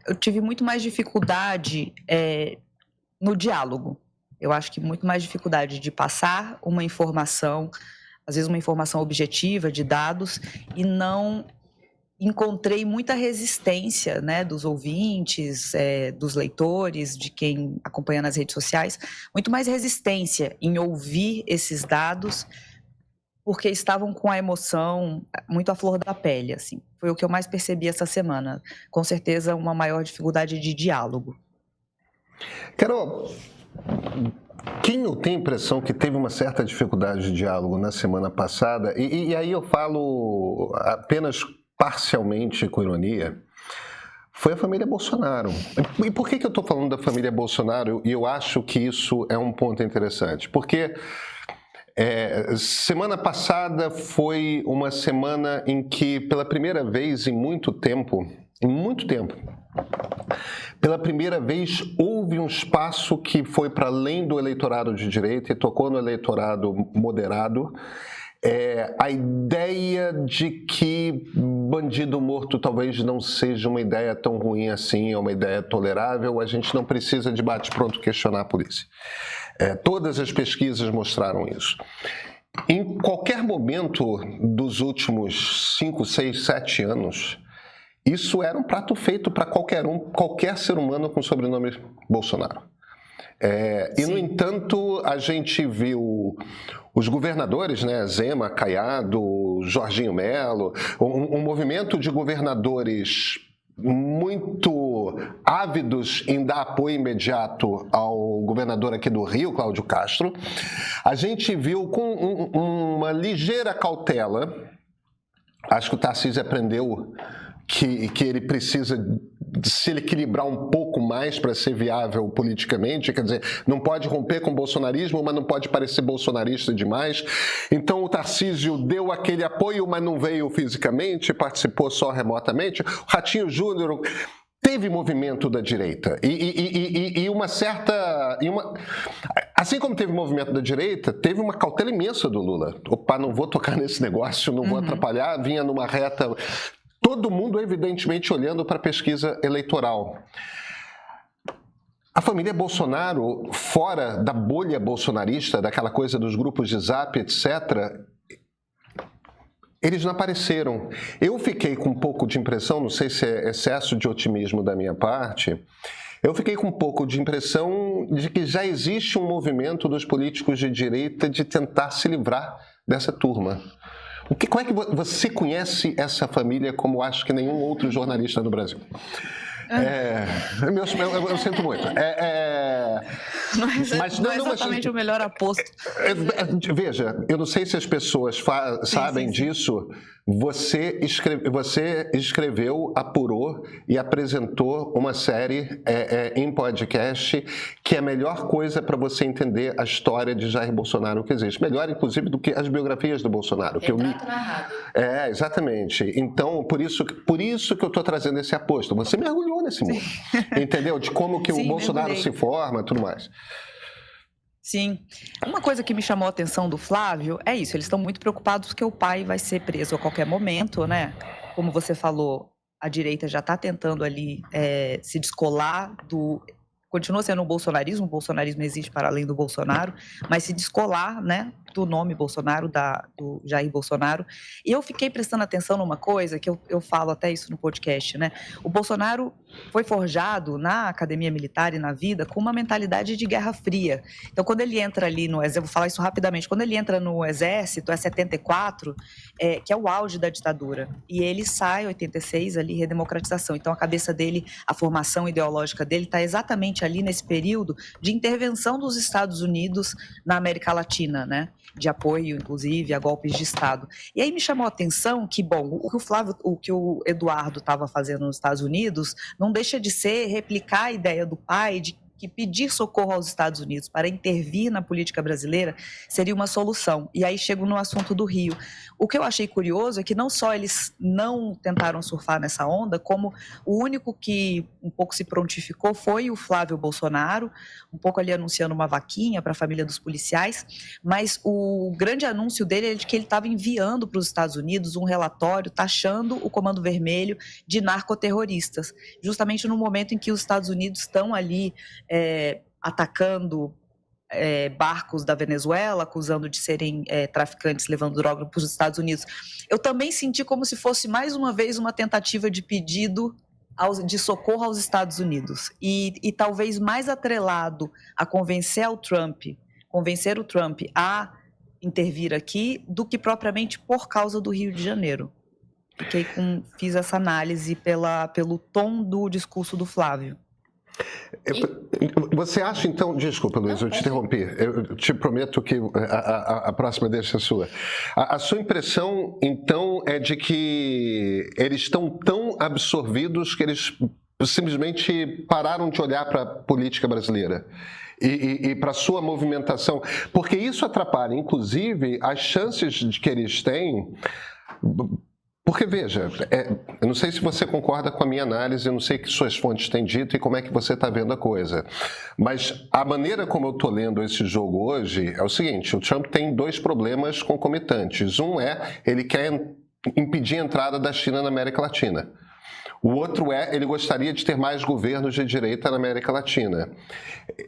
eu tive muito mais dificuldade no diálogo. Eu acho que muito mais dificuldade de passar uma informação, às vezes uma informação objetiva, de dados, e não encontrei muita resistência, né, dos ouvintes, dos leitores, de quem acompanha nas redes sociais, muito mais resistência em ouvir esses dados, porque estavam com a emoção muito à flor da pele, assim. Foi o que eu mais percebi essa semana. Com certeza, uma maior dificuldade de diálogo. Carol, quem não tem a impressão que teve uma certa dificuldade de diálogo na semana passada, e aí eu falo apenas parcialmente com ironia, foi a família Bolsonaro. E por que eu estou falando da família Bolsonaro? E eu acho que isso é um ponto interessante. Porque semana passada foi uma semana em que, pela primeira vez em muito tempo, pela primeira vez houve um espaço que foi para além do eleitorado de direita e tocou no eleitorado moderado. A ideia de que bandido morto talvez não seja uma ideia tão ruim assim, é uma ideia tolerável, a gente não precisa de bate-pronto questionar a polícia. Todas as pesquisas mostraram isso. Em qualquer momento dos últimos 5, 6, 7 anos, isso era um prato feito para qualquer ser humano com sobrenome Bolsonaro. E, no entanto, a gente viu os governadores, né, Zema, Caiado, Jorginho Melo, um movimento de governadores muito ávidos em dar apoio imediato ao governador aqui do Rio, Cláudio Castro. A gente viu com uma ligeira cautela, acho que o Tarcísio aprendeu que ele precisa se equilibrar um pouco mais para ser viável politicamente, quer dizer, não pode romper com o bolsonarismo, mas não pode parecer bolsonarista demais. Então o Tarcísio deu aquele apoio, mas não veio fisicamente, participou só remotamente. O Ratinho Júnior teve movimento da direita e uma certa... Assim como teve movimento da direita, teve uma cautela imensa do Lula. Opa, não vou tocar nesse negócio, não vou atrapalhar, vinha numa reta... Todo mundo, evidentemente, olhando para a pesquisa eleitoral. A família Bolsonaro, fora da bolha bolsonarista, daquela coisa dos grupos de zap, etc., eles não apareceram. Eu fiquei com um pouco de impressão, não sei se é excesso de otimismo da minha parte, eu fiquei com um pouco de impressão de que já existe um movimento dos políticos de direita de tentar se livrar dessa turma. Como é que você conhece essa família como acho que nenhum outro jornalista no Brasil? Eu sinto muito. Não é exatamente o melhor aposto. Veja, eu não sei se as pessoas sabem disso. Você escreveu, apurou e apresentou uma série em podcast que é a melhor coisa para você entender a história de Jair Bolsonaro que existe. Melhor, inclusive, do que as biografias do Bolsonaro. Narrado. Exatamente. Então, por isso que eu estou trazendo esse aposto. Você mergulhou nesse mundo, entendeu? De como que o Bolsonaro se forma e tudo mais. Sim. Uma coisa que me chamou a atenção do Flávio é isso, eles estão muito preocupados que o pai vai ser preso a qualquer momento, né? Como você falou, a direita já está tentando ali se descolar do... Continua sendo o bolsonarismo existe para além do Bolsonaro, mas se descolar, né, do nome Bolsonaro, do Jair Bolsonaro. E eu fiquei prestando atenção numa coisa, que eu falo até isso no podcast, né? O Bolsonaro foi forjado na academia militar e na vida com uma mentalidade de Guerra Fria. Então, quando ele entra ali no exército, vou falar isso rapidamente, quando ele entra no exército, 74, que é o auge da ditadura, e ele sai, 86, ali, redemocratização. Então, a cabeça dele, a formação ideológica dele está exatamente ali nesse período de intervenção dos Estados Unidos na América Latina, né? De apoio, inclusive, a golpes de Estado. E aí me chamou a atenção que, bom, o que o Eduardo estava fazendo nos Estados Unidos não deixa de ser replicar a ideia do pai de que pedir socorro aos Estados Unidos para intervir na política brasileira seria uma solução. E aí chego no assunto do Rio. O que eu achei curioso é que não só eles não tentaram surfar nessa onda, como o único que um pouco se prontificou foi o Flávio Bolsonaro, um pouco ali anunciando uma vaquinha para a família dos policiais, mas o grande anúncio dele é de que ele estava enviando para os Estados Unidos um relatório taxando o Comando Vermelho de narcoterroristas, justamente no momento em que os Estados Unidos estão ali atacando barcos da Venezuela, acusando de serem traficantes levando droga para os Estados Unidos. Eu também senti como se fosse mais uma vez uma tentativa de pedido de socorro aos Estados Unidos e talvez mais atrelado a convencer o Trump a intervir aqui do que propriamente por causa do Rio de Janeiro. Fiz essa análise pelo tom do discurso do Flávio. Você acha, então... Desculpa, Luiz, eu te interrompi. Eu te prometo que a próxima deixa a sua. A sua impressão, então, é de que eles estão tão absorvidos que eles simplesmente pararam de olhar para a política brasileira e para a sua movimentação, porque isso atrapalha, inclusive, as chances de que eles têm... Porque, veja, eu não sei se você concorda com a minha análise, eu não sei o que suas fontes têm dito e como é que você está vendo a coisa, mas a maneira como eu estou lendo esse jogo hoje é o seguinte: o Trump tem dois problemas concomitantes. Um ele quer impedir a entrada da China na América Latina. O outro ele gostaria de ter mais governos de direita na América Latina.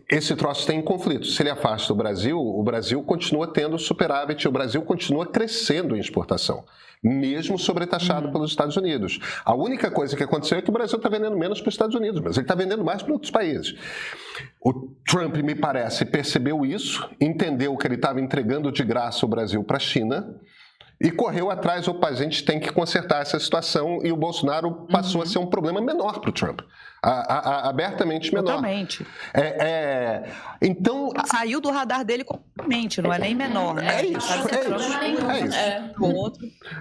Esse troço tem conflito. Se ele afasta o Brasil continua tendo superávit, o Brasil continua crescendo em exportação, mesmo sobretaxado pelos Estados Unidos. A única coisa que aconteceu é que o Brasil está vendendo menos para os Estados Unidos, mas ele está vendendo mais para outros países. O Trump, me parece, percebeu isso, entendeu que ele estava entregando de graça o Brasil para a China e correu atrás. Opa, a gente tem que consertar essa situação, e o Bolsonaro passou a ser um problema menor para o Trump. Abertamente menor. Totalmente. Então... Saiu do radar dele completamente, não é nem menor, né?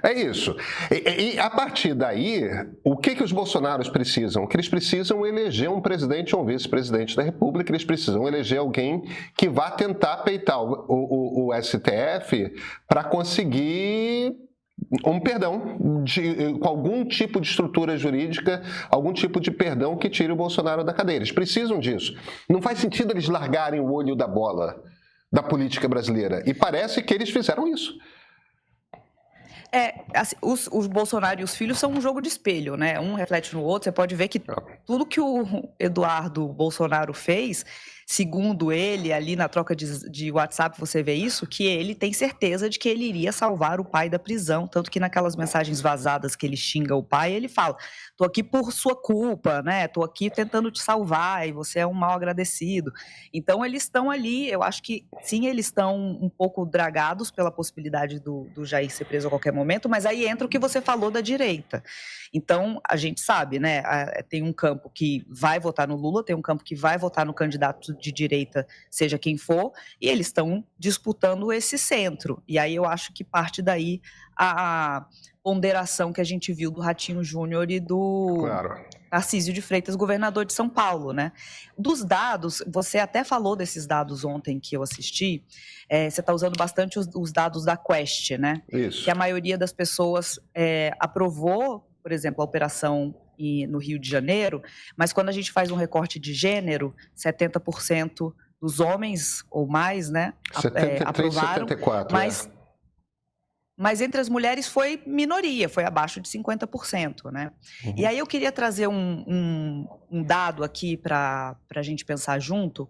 É isso. E a partir daí, o que os bolsonaros precisam? Que eles precisam eleger um presidente ou um vice-presidente da República, eles precisam eleger alguém que vá tentar peitar o STF para conseguir um perdão, com algum tipo de estrutura jurídica, algum tipo de perdão que tire o Bolsonaro da cadeia. Eles precisam disso. Não faz sentido eles largarem o olho da bola da política brasileira. E parece que eles fizeram isso. Assim, os Bolsonaro e os filhos são um jogo de espelho, né? Um reflete no outro. Você pode ver que tudo que o Eduardo Bolsonaro fez, segundo ele, ali na troca de WhatsApp, você vê isso, que ele tem certeza de que ele iria salvar o pai da prisão. Tanto que naquelas mensagens vazadas que ele xinga o pai, ele fala: tô aqui por sua culpa, né? Tô aqui tentando te salvar e você é um mal agradecido. Então, eles estão ali, eu acho que sim, eles estão um pouco dragados pela possibilidade do Jair ser preso a qualquer momento, mas aí entra o que você falou da direita. Então, a gente sabe, né? Tem um campo que vai votar no Lula, tem um campo que vai votar no candidato de direita, seja quem for, e eles estão disputando esse centro. E aí eu acho que parte daí a ponderação que a gente viu do Ratinho Júnior e do Tarcísio de Freitas, governador de São Paulo, né? Dos dados, você até falou desses dados ontem que eu assisti, você está usando bastante os dados da Quest, né? Isso. Que a maioria das pessoas aprovou, por exemplo, a operação no Rio de Janeiro, mas quando a gente faz um recorte de gênero, 70% dos homens ou mais, né, 73, aprovaram, 74, mas entre as mulheres foi minoria, foi abaixo de 50%, né? Uhum. E aí eu queria trazer um dado aqui para a gente pensar junto.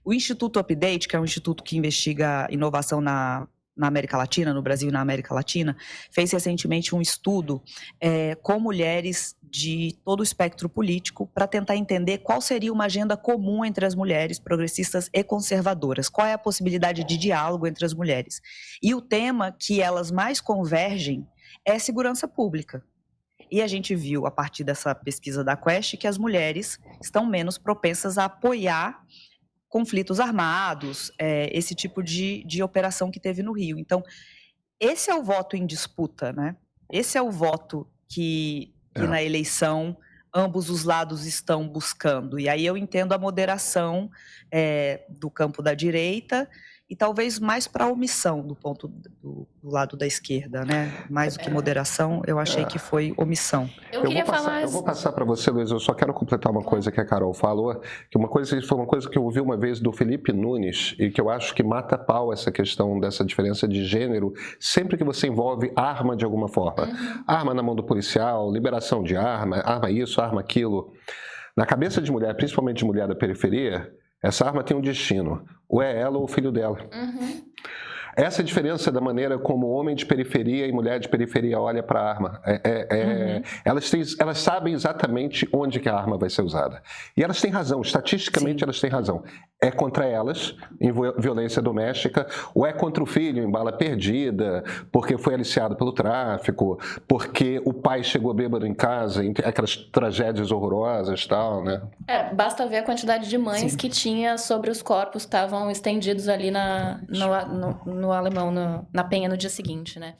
O Instituto Update, que é um instituto que investiga inovação na América Latina, no Brasil e na América Latina, fez recentemente um estudo com mulheres de todo o espectro político para tentar entender qual seria uma agenda comum entre as mulheres progressistas e conservadoras, qual é a possibilidade de diálogo entre as mulheres. E o tema que elas mais convergem é segurança pública. E a gente viu, a partir dessa pesquisa da Quest, que as mulheres estão menos propensas a apoiar conflitos armados, esse tipo de operação que teve no Rio. Então, esse é o voto em disputa, né? Esse é o voto que na eleição ambos os lados estão buscando. E aí eu entendo a moderação do campo da direita e talvez mais para omissão do ponto do lado da esquerda, né? Mais do que moderação, eu achei que foi omissão. Eu vou passar para você, Luiz, eu só quero completar uma coisa que a Carol falou, que foi uma coisa que eu ouvi uma vez do Felipe Nunes e que eu acho que mata a pau essa questão dessa diferença de gênero sempre que você envolve arma de alguma forma. Arma na mão do policial, liberação de arma isso, arma aquilo. Na cabeça de mulher, principalmente de mulher da periferia, essa arma tem um destino, ou é ela ou o filho dela. Essa é a diferença da maneira como homem de periferia e mulher de periferia olha para a arma. Elas sabem exatamente onde que a arma vai ser usada. E elas têm razão, estatisticamente elas têm razão. É contra elas, em violência doméstica, ou é contra o filho, em bala perdida, porque foi aliciado pelo tráfico, porque o pai chegou bêbado em casa, aquelas tragédias horrorosas e tal, né? Basta ver a quantidade de mães que tinha sobre os corpos que estavam estendidos ali no alemão, na penha no dia seguinte, né?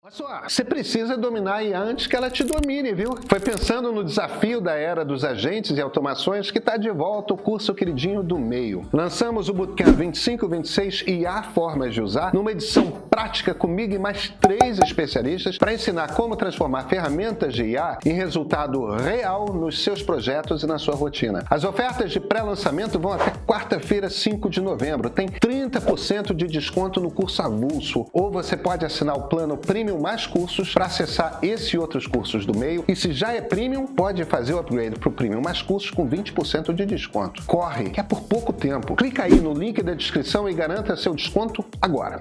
Olha só, você precisa dominar a IA antes que ela te domine, viu? Foi pensando no desafio da era dos agentes e automações que está de volta o curso queridinho do meio. Lançamos o Bootcamp 25-26 IA Formas de Usar numa edição prática comigo e mais 3 especialistas para ensinar como transformar ferramentas de IA em resultado real nos seus projetos e na sua rotina. As ofertas de pré-lançamento vão até quarta-feira, 5 de novembro. Tem 30% de desconto no curso avulso, ou você pode assinar o plano Premium mais cursos para acessar esse e outros cursos do meio. E se já é Premium, pode fazer o upgrade para o Premium mais cursos com 20% de desconto. Corre, que é por pouco tempo. Clica aí no link da descrição e garanta seu desconto agora.